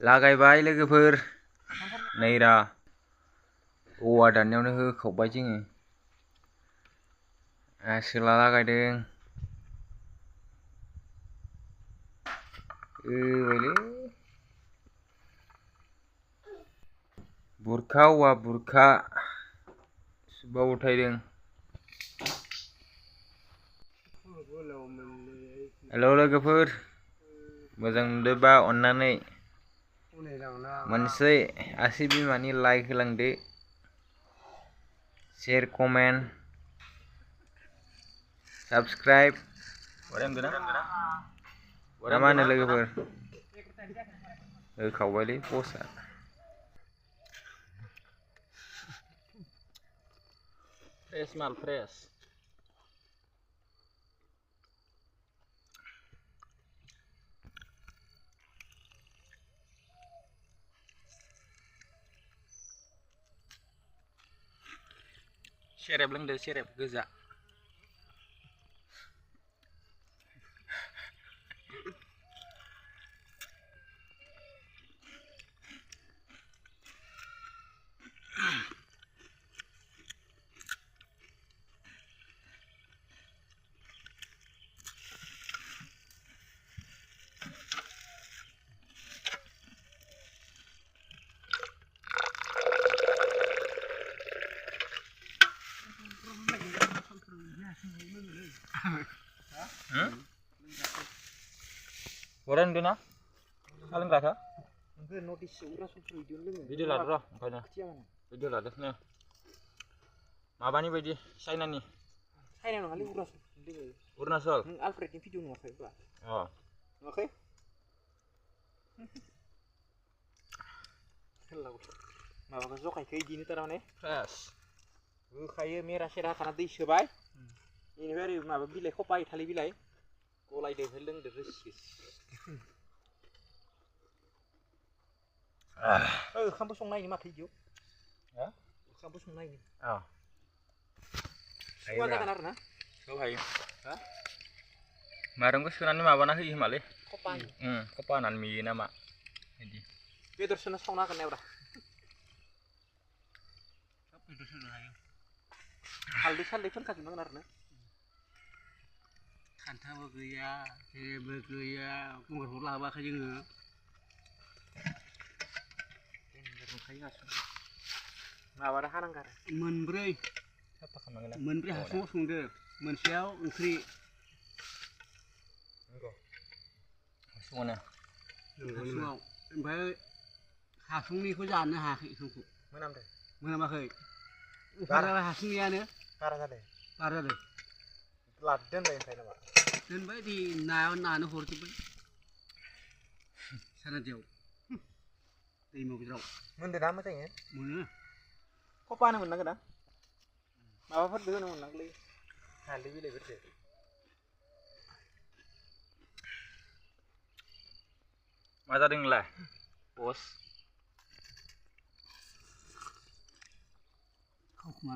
लागायबाय लोगोफोर नैरा औवा दाननायावनो होखावबाय जोङो आसोला लागायदों ओइलै बुरखा औवा बुरखा सुबा उथायदों। हेलौ लोगोफोर मोजां नुदोंबा अन्नानै मोनसे आसि बिमानि लाइक होलांदो, शेयर कमेन्ट साबस्क्राइब ना मा होनो लोगोफोर होखावबायलै बसआ फ्रेस माल फ्रेस सेरेब लोंदो सेरेब गोजा Orang dulu nak, kalian berapa? Video lah bro, video lah deh. Apa nih biji? China nih. China nang kali Urnasul. Alfred ini video nggak kayak Oh. oke. Malah kesok kayak gini terus nih. Fresh. Kayak merah serah karena di sebai. Ini baru malah bilai kopai tali bilai. Kolai deh heleng terus. Kampus sungai ini mati jo. Ya? Kampus sungai ini. Oh. Semua tak kenal na? Kau hai. Hah? Marung ko sunan ni mabana hi himale. Kopai. Kopanan mi nama. Jadi. Betul sunan song nak kenal dah. Hal pun kasih mengenal na. Kanta bagaya, saya bagaya, mungkin lah bah kayak gini. Mawar hanang kar. Menberi hasil sungguh, mensiau ngkri. Semua Hasil, baik hasil ni kau jangan hasil sungguh. Mana deh? Mana bakai? Karena hasil ni ane. Karena deh. Karena deh. Laden deh saya nama. Dan baik di nana horti pun. Sana jauh. Di mau kita. Mana nama saya? Mana? Kok panas menang kan? Apa pun bisa menang lagi. Hal ini lebih berbeda. Masa ding lah. Bos. Kau kemana?